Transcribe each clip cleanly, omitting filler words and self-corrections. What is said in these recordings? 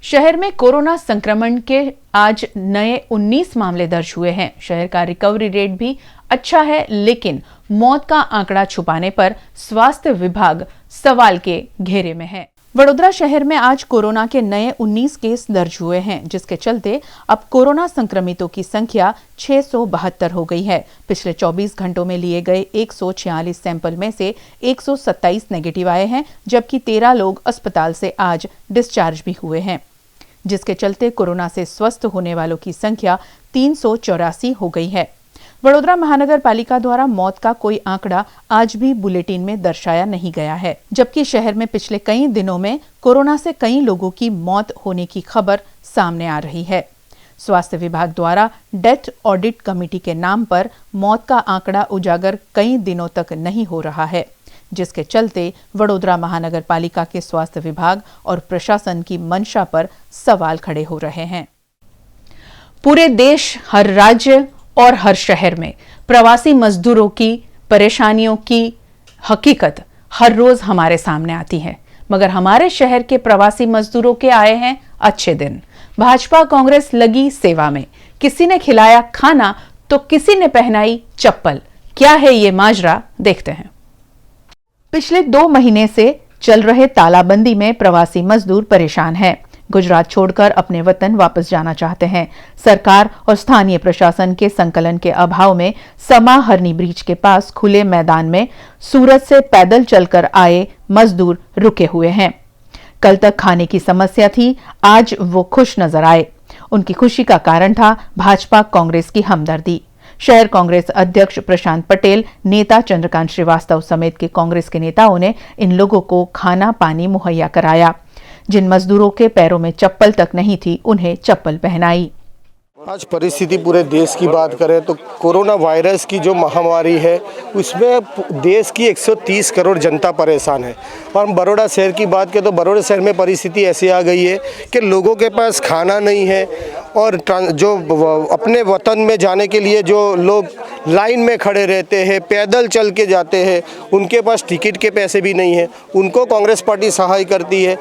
शहर में कोरोना संक्रमण के आज नए 19 मामले दर्ज हुए हैं। शहर का रिकवरी रेट भी अच्छा है, लेकिन मौत का आंकड़ा छुपाने पर स्वास्थ्य विभाग सवाल के घेरे में है। वडोदरा शहर में आज कोरोना के नए 19 केस दर्ज हुए हैं, जिसके चलते अब कोरोना संक्रमितों की संख्या 672 हो गई है। पिछले 24 घंटों में लिए गए 146 सैंपल में से 127 नेगेटिव आए हैं, जबकि 13 लोग अस्पताल से आज डिस्चार्ज भी हुए हैं, जिसके चलते कोरोना से स्वस्थ होने वालों की संख्या 384 हो गई है। वडोदरा महानगर पालिका द्वारा मौत का कोई आंकड़ा आज भी बुलेटिन में दर्शाया नहीं गया है, जबकि शहर में पिछले कई दिनों में कोरोना से कई लोगों की मौत होने की खबर सामने आ रही है। स्वास्थ्य विभाग द्वारा डेथ ऑडिट कमेटी के नाम पर मौत का आंकड़ा उजागर कई दिनों तक नहीं हो रहा है, जिसके चलते वडोदरा महानगर पालिका के स्वास्थ्य विभाग और प्रशासन की मंशा पर सवाल खड़े हो रहे हैं। पूरे देश, हर राज्य और हर शहर में प्रवासी मजदूरों की परेशानियों की हकीकत हर रोज हमारे सामने आती है, मगर हमारे शहर के प्रवासी मजदूरों के आए हैं अच्छे दिन। भाजपा कांग्रेस लगी सेवा में, किसी ने खिलाया खाना तो किसी ने पहनाई चप्पल। क्या है ये माजरा, देखते हैं। पिछले 2 महीने से चल रहे तालाबंदी में प्रवासी मजदूर परेशान हैं। गुजरात छोड़कर अपने वतन वापस जाना चाहते हैं। सरकार और स्थानीय प्रशासन के संकलन के अभाव में समा हरनी ब्रिज के पास खुले मैदान में सूरत से पैदल चलकर आए मजदूर रुके हुए हैं। कल तक खाने की समस्या थी, आज वो खुश नजर आए। उनकी खुशी का कारण था भाजपा कांग्रेस की हमदर्दी। शहर कांग्रेस अध्यक्ष प्रशांत पटेल, नेता चंद्रकांत श्रीवास्तव समेत के कांग्रेस के नेताओं ने इन लोगों को खाना पानी मुहैया कराया। जिन मजदूरों के पैरों में चप्पल तक नहीं थी, उन्हें चप्पल पहनाई। आज परिस्थिति पूरे देश की बात करें तो कोरोना वायरस की जो महामारी है उसमें देश की 130 करोड़ जनता परेशान है। और हम बड़ौदा शहर की बात करें तो बड़ौदा शहर में परिस्थिति ऐसी आ गई है कि लोगों के पास खाना नहीं है, और जो अपने वतन में जाने के लिए जो लोग लाइन में खड़े रहते हैं, पैदल चल के जाते हैं, उनके पास टिकट के पैसे भी नहीं है। उनको कांग्रेस पार्टी सहाय करती है।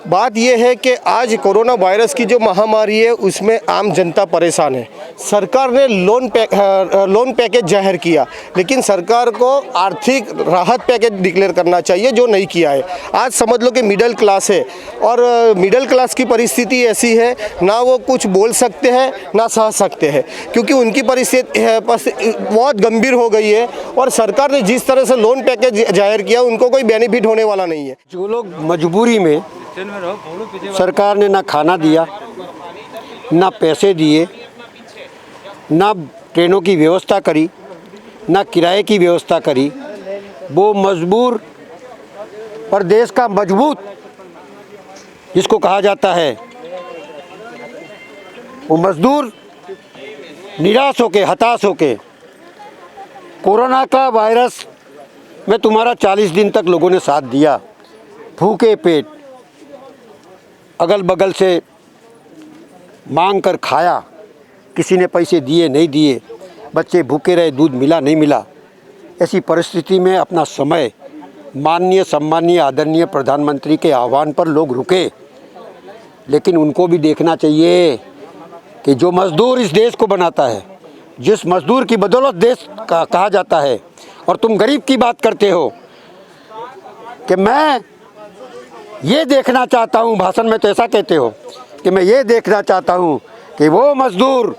बात यह है कि आज कोरोना वायरस की जो महामारी है उसमें आम जनता परेशान है। सरकार ने लोन पैकेज जाहिर किया, लेकिन सरकार को आर्थिक राहत पैकेज डिक्लेयर करना चाहिए, जो नहीं किया है। आज समझ लो कि मिडिल क्लास है, और मिडिल क्लास की परिस्थिति ऐसी है, ना वो कुछ बोल सकते हैं ना सह सकते हैं, क्योंकि उनकी परिस्थिति बहुत गंभीर हो गई है। और सरकार ने जिस तरह से लोन पैकेज जाहिर किया, उनको कोई बेनिफिट होने वाला नहीं है। जो लोग मजबूरी में, सरकार ने ना खाना दिया, ना पैसे दिए, ना ट्रेनों की व्यवस्था करी, ना किराए की व्यवस्था करी, वो मजबूर और देश का मजबूत जिसको कहा जाता है, वो मजदूर निराश होके, हताश होके, कोरोना का वायरस में तुम्हारा 40 दिन तक लोगों ने साथ दिया, भूखे पेट अगल बगल से मांग कर खाया, किसी ने पैसे दिए नहीं दिए, बच्चे भूखे रहे, दूध मिला नहीं मिला। ऐसी परिस्थिति में अपना समय माननीय सम्माननीय आदरणीय प्रधानमंत्री के आह्वान पर लोग रुके, लेकिन उनको भी देखना चाहिए कि जो मजदूर इस देश को बनाता है, जिस मजदूर की बदौलत देश का कहा जाता है, और तुम गरीब की बात करते हो कि मैं ये देखना चाहता हूँ, भाषण में तो ऐसा कहते हो कि मैं ये देखना चाहता हूँ कि वो मजदूर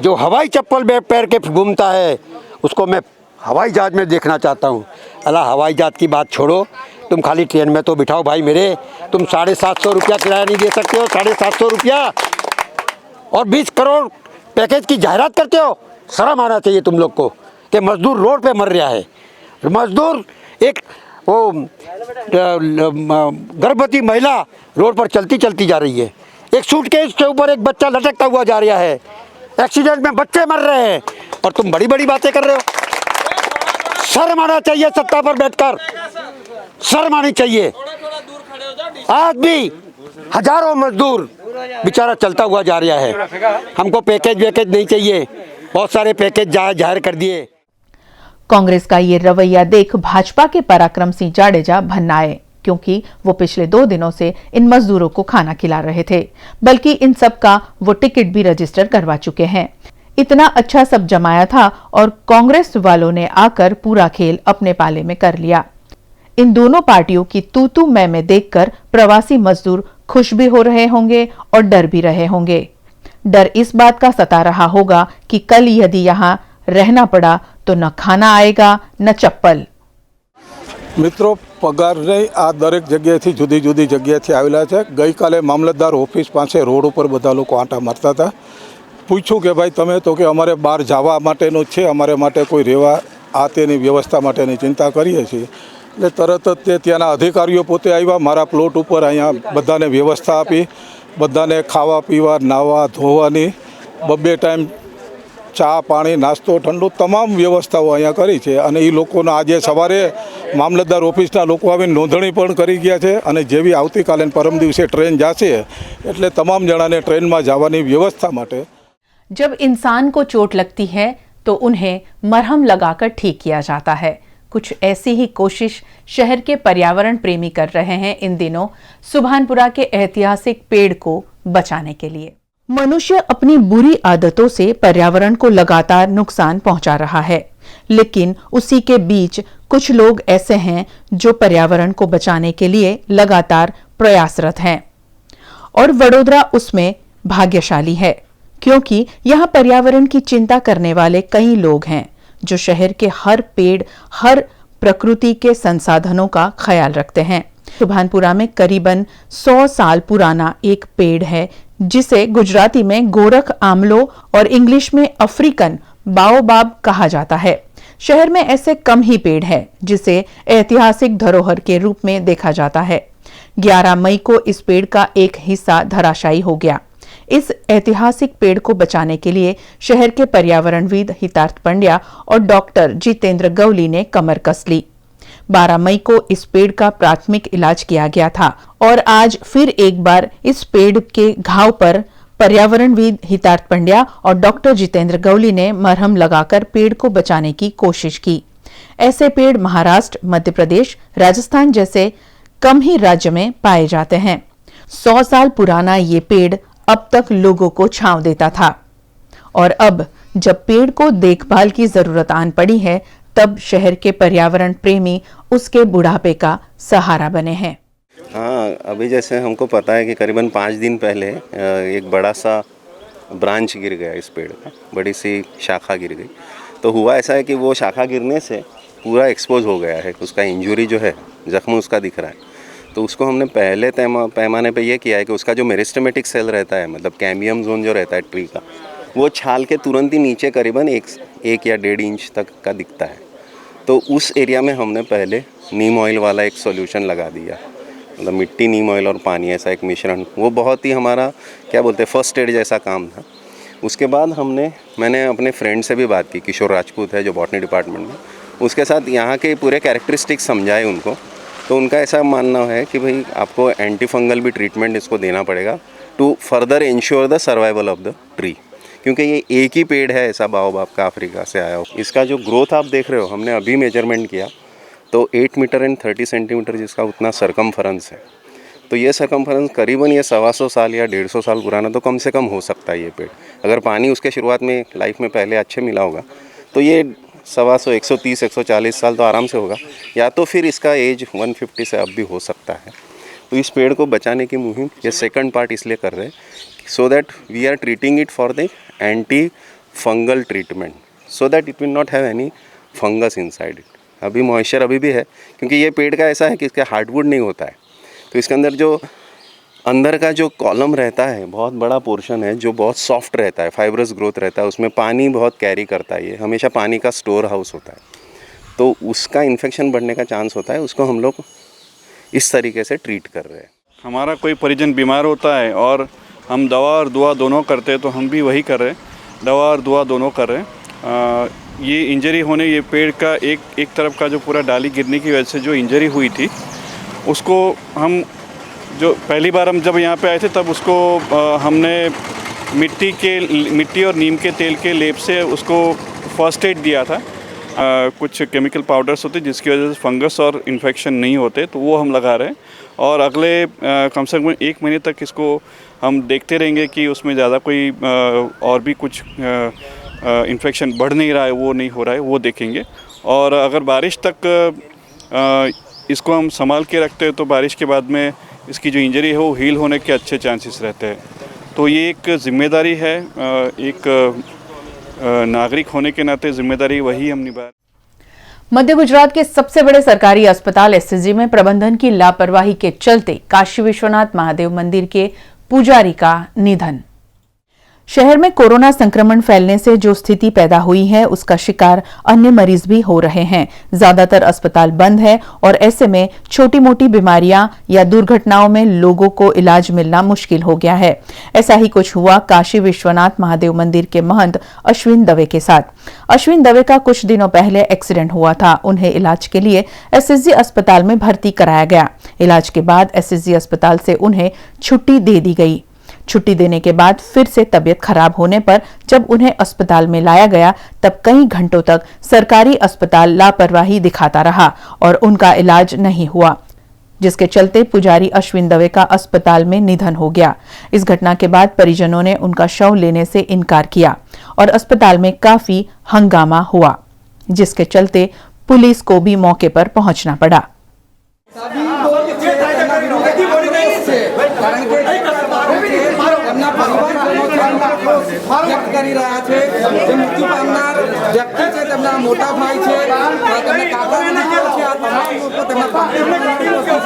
जो हवाई चप्पल पैर के घूमता है, उसको मैं हवाई जहाज़ में देखना चाहता हूँ। अला हवाई जहाज़ की बात छोड़ो, तुम खाली ट्रेन में तो बिठाओ भाई मेरे। तुम 750 रुपया किराया नहीं दे सकते हो, 750 रुपया, और 20 करोड़ पैकेज की जाहिरात करते हो। शर्म आना चाहिए तुम लोग को कि मजदूर रोड पे मर रहा है। मजदूर, एक वो गर्भवती महिला रोड पर चलती चलती जा रही है, एक सूटकेस के ऊपर एक बच्चा लटकता हुआ जा रहा है, एक्सीडेंट में बच्चे मर रहे हैं, और तुम बड़ी बड़ी बातें कर रहे हो। शर्म आना चाहिए, सत्ता पर बैठकर शर्म आनी चाहिए। आज भी हजारों मजदूर बेचारा चलता हुआ जा रहा है। हमको पैकेज नहीं चाहिए, बहुत सारे पैकेज जाहिर कर दिए। कांग्रेस का ये रवैया देख भाजपा के पराक्रम सिंह जाडेजा भन्नाए। क्योंकि वो पिछले 2 दिनों से इन मजदूरों को खाना खिला रहे थे, बल्कि इन सब का वो टिकट भी रजिस्टर करवा चुके हैं। इतना अच्छा सब जमाया था और कांग्रेस वालों ने आकर पूरा खेल अपने पाले में कर लिया। इन दोनों पार्टियों की तू मैं देखकर प्रवासी मजदूर खुश भी हो रहे होंगे और डर भी रहे होंगे। डर इस बात का सता रहा होगा कि कल यदि यहाँ रहना पड़ा तो न खाना आएगा न चप्पल। મિત્રો પગારને આ દરેક જગ્યાએથી જુદી જુદી જગ્યાએથી આવેલા છે। ગઈકાલે મામલતદાર ઓફિસ પાસે રોડ ઉપર બધા લોકો આંટા મારતા હતા। પૂછ્યું કે ભાઈ તમે તો કે અમારે બહાર જવા માટેનું છે, અમારે માટે કોઈ રહેવા આ તેની વ્યવસ્થા માટેની ચિંતા કરીએ છીએ। એટલે તરત જ તે ત્યાંના અધિકારીઓ પોતે આવ્યા, મારા પ્લોટ ઉપર અહીંયા બધાને વ્યવસ્થા આપી, બધાને ખાવા પીવા નાહવા ધોવાની બબ્બે ટાઈમ ચા પાણી નાસ્તો ઠંડુ તમામ વ્યવસ્થાઓ અહીંયા કરી છે। અને એ લોકોનો આજે સવારે મામલતદાર ઓફિસના લોકો આવીને નોંધણી પણ કરી ગયા છે અને જેવી આવતીકાલે પરમ દિવસે ટ્રેન જશે એટલે તમામ જણાને ટ્રેનમાં જવાની વ્યવસ્થા માટે। जब इंसान को चोट लगती है तो उन्हें मरहम लगाकर ठीक किया जाता है। कुछ ऐसी ही कोशिश शहर के पर्यावरण प्रेमी कर रहे हैं इन दिनों सुभानपुरा के ऐतिहासिक पेड़ को बचाने के लिए। मनुष्य अपनी बुरी आदतों से पर्यावरण को लगातार नुकसान पहुंचा रहा है, लेकिन उसी के बीच कुछ लोग ऐसे हैं जो पर्यावरण को बचाने के लिए लगातार प्रयासरत हैं और वडोदरा उसमें भाग्यशाली है, क्योंकि यहाँ पर्यावरण की चिंता करने वाले कई लोग हैं जो शहर के हर पेड़, हर प्रकृति के संसाधनों का ख्याल रखते हैं। सुभानपुरा में करीबन 100 साल पुराना एक पेड़ है जिसे गुजराती में गोरख आमलो और इंग्लिश में अफ्रीकन बाओबाब कहा जाता है। शहर में ऐसे कम ही पेड़ है जिसे ऐतिहासिक धरोहर के रूप में देखा जाता है। 11 मई को इस पेड़ का एक हिस्सा धराशायी हो गया। इस ऐतिहासिक पेड़ को बचाने के लिए शहर के पर्यावरणविद हितार्थ पंड्या और डॉक्टर जितेंद्र गवली ने कमर कस ली। 12 मई को इस पेड़ का प्राथमिक इलाज किया गया था और आज फिर एक बार इस पेड़ के घाव पर पर्यावरणविद हितार्थ पंड्या और डॉक्टर जितेंद्र गवली ने मरहम लगाकर पेड़ को बचाने की कोशिश की। ऐसे पेड़ महाराष्ट्र, मध्य प्रदेश, राजस्थान जैसे कम ही राज्य में पाए जाते हैं। 100 साल पुराना ये पेड़ अब तक लोगों को छांव देता था और अब जब पेड़ को देखभाल की जरूरत आन पड़ी है तब शहर के पर्यावरण प्रेमी उसके बुढ़ापे का सहारा बने हैं। हाँ, अभी जैसे हमको पता है कि करीबन 5 दिन पहले एक बड़ा सा ब्रांच गिर गया इस पेड़ का, बड़ी सी शाखा गिर गई। तो हुआ ऐसा है कि वो शाखा गिरने से पूरा एक्सपोज हो गया है, उसका इंजरी जो है, जख्म उसका दिख रहा है। तो उसको हमने पहले पैमाने पे ये किया है कि उसका जो मेरिस्टेमेटिक सेल रहता है, मतलब कैम्बियम जोन जो रहता है ट्री का, वो छाल के तुरंत ही नीचे करीबन 1 या 1.5 इंच तक का दिखता है। तो उस एरिया में हमने पहले नीम ऑयल वाला एक सॉल्यूशन लगा दिया, मतलब मिट्टी, नीम ऑयल और पानी, ऐसा एक मिश्रण। वो बहुत ही हमारा क्या बोलते हैं फर्स्ट एड जैसा काम था। उसके बाद मैंने अपने फ्रेंड से भी बात की, किशोर राजपूत है जो बॉटनी डिपार्टमेंट में, उसके साथ यहाँ के पूरे कैरेक्टरिस्टिक्स समझाए उनको। तो उनका ऐसा मानना है कि भाई आपको एंटी फंगल भी ट्रीटमेंट इसको देना पड़ेगा to further ensure the survival of the tree, क्योंकि ये एक ही पेड़ है ऐसा बाओबाब का अफ्रीका से आया हो। इसका जो ग्रोथ आप देख रहे हो, हमने अभी मेजरमेंट किया तो 8 मीटर एंड 30 सेंटीमीटर जिसका उतना सरकमफरेंस है। तो ये सरकमफरेंस करीबन ये 125 साल या 150 साल पुराना तो कम से कम हो सकता है ये पेड़। अगर पानी उसके शुरुआत में लाइफ में पहले अच्छे मिला होगा तो ये 125, 130, 140 साल तो आराम से होगा, या तो फिर इसका एज 150 से अब भी हो सकता है। तो इस पेड़ को बचाने की मुहिम ये सेकंड पार्ट इसलिए कर रहे हैं so that we are treating it for the anti fungal treatment, so that it will not have any fungus inside it. अभी मॉइस्चर अभी भी है, क्योंकि ये पेड़ का ऐसा है कि इसका हार्डवुड नहीं होता है, तो इसके अंदर जो अंदर का जो कॉलम रहता है, बहुत बड़ा पोर्शन है जो बहुत सॉफ्ट रहता है, फाइब्रस ग्रोथ रहता है, उसमें पानी बहुत कैरी करता है, ये हमेशा पानी का स्टोर हाउस होता है, तो उसका इन्फेक्शन बढ़ने का चांस होता है। उसको हम लोग इस तरीके से ट्रीट कर रहे हैं। हमारा कोई परिजन बीमार होता है और हम दवा और दुआ दोनों करते हैं, तो हम भी वही कर रहे हैं, दवा और दुआ दोनों कर रहे हैं। ये इंजरी होने, ये पेड़ का एक तरफ का जो पूरा डाली गिरने की वजह से जो इंजरी हुई थी, उसको हम जो पहली बार हम जब यहाँ पे आए थे तब उसको हमने मिट्टी और नीम के तेल के लेप से उसको फर्स्ट एड दिया था। कुछ केमिकल पाउडर्स होते जिसकी वजह से फंगस और इन्फेक्शन नहीं होते, तो वो हम लगा रहे हैं। और अगले कम से कम 1 महीने तक इसको हम देखते रहेंगे कि उसमें ज़्यादा कोई और भी कुछ इन्फेक्शन बढ़ नहीं रहा है, वो नहीं हो रहा है, वो देखेंगे। और अगर बारिश तक इसको हम संभाल के रखते हैं तो बारिश के बाद में इसकी जो इंजरी है वो हील होने के अच्छे चांसेस रहते हैं। तो ये एक जिम्मेदारी है, एक नागरिक होने के नाते जिम्मेदारी वही हम निभा। मध्य गुजरात के सबसे बड़े सरकारी अस्पताल एसएसजी में प्रबंधन की लापरवाही के चलते काशी विश्वनाथ महादेव मंदिर के पुजारी का निधन। शहर में कोरोना संक्रमण फैलने से जो स्थिति पैदा हुई है उसका शिकार अन्य मरीज भी हो रहे हैं। ज्यादातर अस्पताल बंद है और ऐसे में छोटी मोटी बीमारियां या दुर्घटनाओं में लोगों को इलाज मिलना मुश्किल हो गया है। ऐसा ही कुछ हुआ काशी विश्वनाथ महादेव मंदिर के महंत अश्विन दवे के साथ। अश्विन दवे का कुछ दिनों पहले एक्सीडेंट हुआ था। उन्हें इलाज के लिए एसएसजी अस्पताल में भर्ती कराया गया। इलाज के बाद एसएसजी अस्पताल से उन्हें छुट्टी दे दी गई। छुट्टी देने के बाद फिर से तबीयत खराब होने पर जब उन्हें अस्पताल में लाया गया तब कई घंटों तक सरकारी अस्पताल लापरवाही दिखाता रहा और उनका इलाज नहीं हुआ, जिसके चलते पुजारी अश्विन दवे का अस्पताल में निधन हो गया। इस घटना के बाद परिजनों ने उनका शव लेने से इनकार किया और अस्पताल में काफी हंगामा हुआ, जिसके चलते पुलिस को भी मौके पर पहुंचना पड़ा। વ્યક્ત કરી રહ્યા છે જે મૃત્યુ પામનાર વ્યક્તિ છે તેમના મોટા ભાઈ છે, તેમના કાકા છે, આ તમામ લોકો તેમના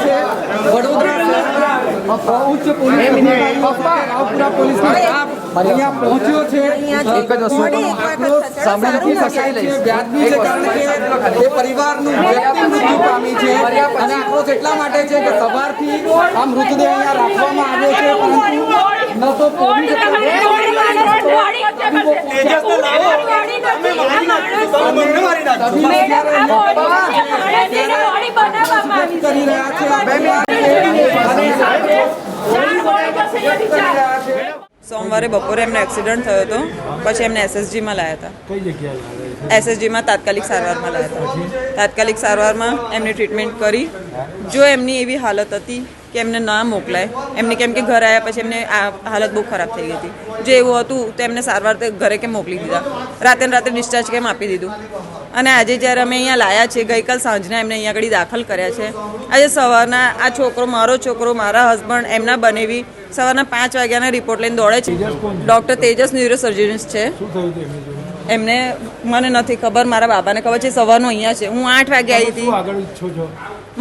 છે વડોદરા ઉચ્ચ પોલીસ રાવપુરા પોલીસનો સ્ટાફ અહીંયા પહોંચ્યો છે। એક જ વસ્તુ સાંભળી નથી શકાય છે, વ્યાજબી છે કારણ કે એ પરિવારનું વ્યક્તિ મૃત્યુ પામી છે અને આક્રોશ એટલા માટે છે કે સવારથી આ મૃતદેહ અહીંયા રાખવામાં આવ્યો છે, પરંતુ ન તો પોલીસ સોમવારે બપોરે એમને એક્સિડન્ટ થયો હતો, પછી એમને એસએસજીમાં લાયા હતા। કઈ જગ્યાએ લાવ્યા? એસએસજીમાં તાત્કાલિક સારવારમાં લાયા હતા। તાત્કાલિક સારવારમાં એમની ટ્રીટમેન્ટ કરી। જો એમની એવી હાલત હતી કે એમને ના મોકલાય, એમને કેમ કે ઘર આવ્યા પછી એમને આ હાલત બહુ ખરાબ થઈ ગઈ હતી। જો એવું હતું તો એમને સારવાર ઘરે કેમ મોકલી દીધા, રાતે ને રાતે ડિસ્ચાર્જ કેમ આપી દીધું। અને આજે જ્યારે અમે અહીંયા લાયા છે, ગઈકાલ સાંજના એમને અહીંયા આગળ દાખલ કર્યા છે। આજે સવારના આ છોકરો, મારો છોકરો, મારા હસબન્ડ, એમના બનેવી સવારના 5 વાગ્યાના રિપોર્ટ લઈને દોડે છે। ડૉક્ટર તેજસ ન્યુરોસર્જન્સ છે। એમને મને નથી ખબર, મારા બાબાને ખબર છે। સવારનું અહીંયા છે, હું 8 વાગે આવી હતી।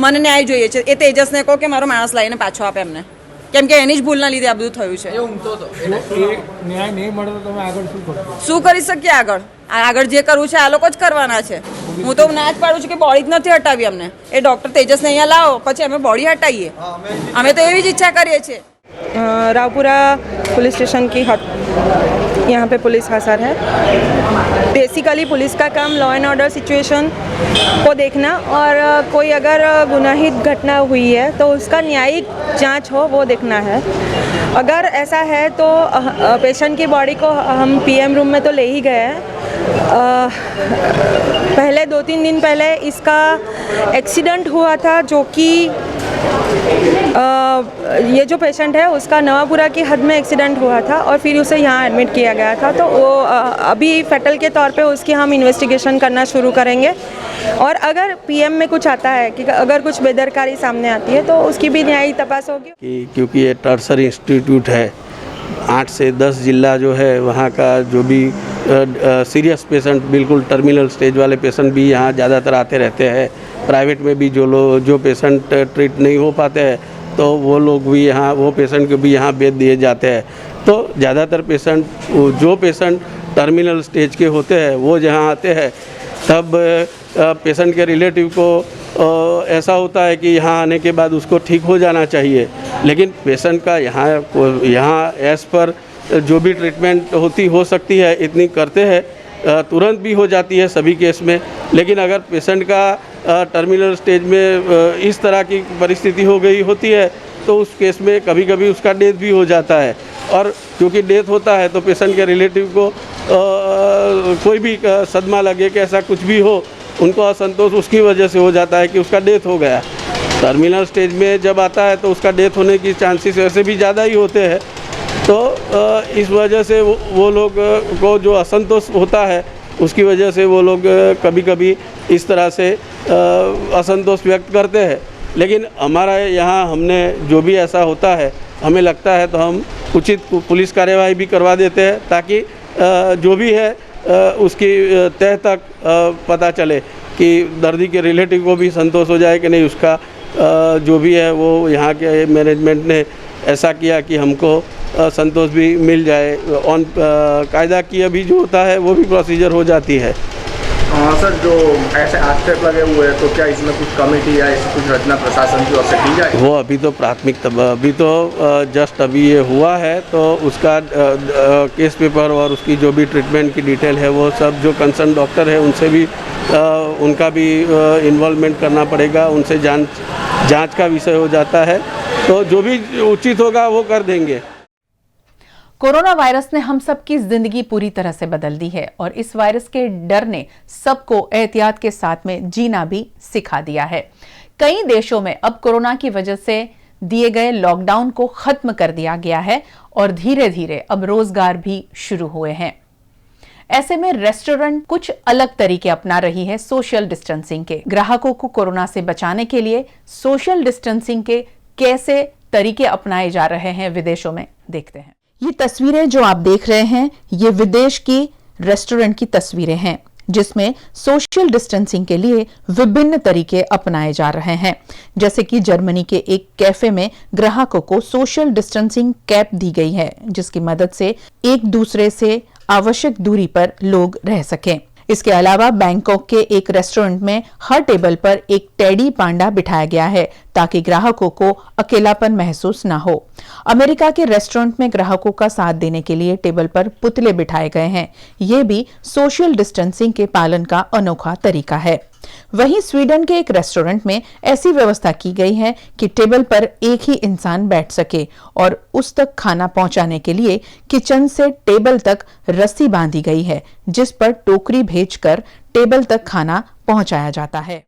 મને ન્યાય જોઈએ છે। એ તેજસને કહો કે મારો માણસ લાવીને પાછો આપે એમને, કેમ કે એની જ ભૂલના લીધે આ બધું થયું છે। ન્યાય નહીં મળે તો તમે આગળ શું કરશો? શું કરી શકીએ આગળ? આગળ જે કરવું છે આ લોકો જ કરવાના છે। હું તો ના જ પાડું છું કે બોડી જ નથી હટાવી અમને। એ ડૉક્ટર તેજસને અહીંયા લાવો પછી અમે બોડી હટાવીએ। અમે તો એવી જ ઈચ્છા કરીએ છીએ। रावपुरा पुलिस स्टेशन की यहाँ पे पुलिस हाजिर है। बेसिकली पुलिस का काम लॉ एंड ऑर्डर सिचुएशन को देखना और कोई अगर गुनाहित घटना हुई है तो उसका न्यायिक जांच हो वो देखना है। अगर ऐसा है तो पेशेंट की बॉडी को हम पीएम रूम में तो ले ही गए हैं। पहले 2-3 दिन पहले इसका एक्सीडेंट हुआ था, जो कि ये जो पेशेंट है उसका नवापुरा की हद में एक्सीडेंट हुआ था और फिर उसे यहाँ एडमिट किया गया था। तो वो अभी फेटल के तौर पे उसकी हम इन्वेस्टिगेशन करना शुरू करेंगे और अगर पीएम में कुछ आता है कि अगर कुछ बेदरकारी सामने आती है तो उसकी भी न्यायिक तपास होगी। क्योंकि ये टर्सरी इंस्टीट्यूट है, 8 से 10 जिला जो है वहाँ का जो भी सीरियस पेशेंट, बिल्कुल टर्मिनल स्टेज वाले पेशेंट भी यहाँ ज़्यादातर आते रहते हैं। प्राइवेट में भी जो पेशेंट ट्रीट नहीं हो पाते हैं तो वो लोग भी यहाँ, वो पेशेंट को भी यहाँ भेज दिए जाते हैं। तो ज़्यादातर पेशेंट, जो पेशेंट टर्मिनल स्टेज के होते हैं वो जहाँ आते हैं तब पेशेंट के रिलेटिव को ऐसा होता है कि यहाँ आने के बाद उसको ठीक हो जाना चाहिए, लेकिन पेशेंट का यहाँ एज पर जो भी ट्रीटमेंट हो सकती है इतनी करते हैं, तुरंत भी हो जाती है सभी केस में। लेकिन अगर पेशेंट का टर्मिनल स्टेज में इस तरह की परिस्थिति हो गई होती है तो उस केस में कभी कभी उसका डेथ भी हो जाता है। और क्योंकि डेथ होता है तो पेशेंट के रिलेटिव को कोई भी सदमा लगे कि ऐसा कुछ भी हो, उनको असंतोष उसकी वजह से हो जाता है कि उसका डेथ हो गया। टर्मिनल स्टेज में जब आता है तो उसका डेथ होने की चांसेस वैसे भी ज़्यादा ही होते हैं। तो इस वजह से वो लोग को जो असंतोष होता है उसकी वजह से वो लोग कभी कभी इस तरह से असंतोष व्यक्त करते हैं। लेकिन हमारा यहाँ हमने जो भी ऐसा होता है, हमें लगता है तो हम उचित पुलिस कार्यवाही भी करवा देते हैं, ताकि जो भी है उसकी तह तक पता चले कि दर्दी के रिलेटिव को भी संतोष हो जाए कि नहीं, उसका जो भी है वो यहाँ के मैनेजमेंट ने ऐसा किया कि हमको संतोष भी मिल जाए। ऑन कायदा की अभी जो होता है वो भी प्रोसीजर हो जाती है। सर, जो ऐसे आक्षेप लगे हुए हैं तो क्या इसमें कुछ कमेटी या ऐसी कुछ रचना प्रशासन की ओर से की जाए? वो अभी तो प्राथमिक अभी तो जस्ट अभी ये हुआ है, तो उसका केस पेपर और उसकी जो भी ट्रीटमेंट की डिटेल है वो सब जो कंसर्न डॉक्टर है उनसे भी उनका भी इन्वॉल्वमेंट करना पड़ेगा। उनसे जांच का विषय हो जाता है, तो जो भी उचित होगा वो कर देंगे। कोरोना वायरस ने हम सबकी जिंदगी पूरी तरह से बदल दी है और इस वायरस के डर ने सबको एहतियात के साथ में जीना भी सिखा दिया है। कई देशों में अब कोरोना की वजह से दिए गए लॉकडाउन को खत्म कर दिया गया है और धीरे धीरे अब रोजगार भी शुरू हुए हैं। ऐसे में रेस्टोरेंट कुछ अलग तरीके अपना रही है सोशल डिस्टेंसिंग के। ग्राहकों को कोरोना से बचाने के लिए सोशल डिस्टेंसिंग के कैसे तरीके अपनाए जा रहे हैं विदेशों में, देखते हैं। ये तस्वीरें जो आप देख रहे हैं ये विदेश की रेस्टोरेंट की तस्वीरें हैं, जिसमें सोशल डिस्टेंसिंग के लिए विभिन्न तरीके अपनाए जा रहे हैं। जैसे कि जर्मनी के एक कैफे में ग्राहकों को सोशल डिस्टेंसिंग कैप दी गई है, जिसकी मदद से एक दूसरे से आवश्यक दूरी पर लोग रह सकें। इसके अलावा बैंकॉक के एक रेस्टोरेंट में हर टेबल पर एक टेडी पांडा बिठाया गया है ताकि ग्राहकों को अकेलापन महसूस न हो। अमेरिका के रेस्टोरेंट में ग्राहकों का साथ देने के लिए टेबल पर पुतले बिठाए गए हैं। ये भी सोशल डिस्टेंसिंग के पालन का अनोखा तरीका है। वहीं स्वीडन के एक रेस्टोरेंट में ऐसी व्यवस्था की गई है कि टेबल पर एक ही इंसान बैठ सके और उस तक खाना पहुंचाने के लिए किचन से टेबल तक रस्सी बांधी गई है, जिस पर टोकरी भेजकर टेबल तक खाना पहुंचाया जाता है।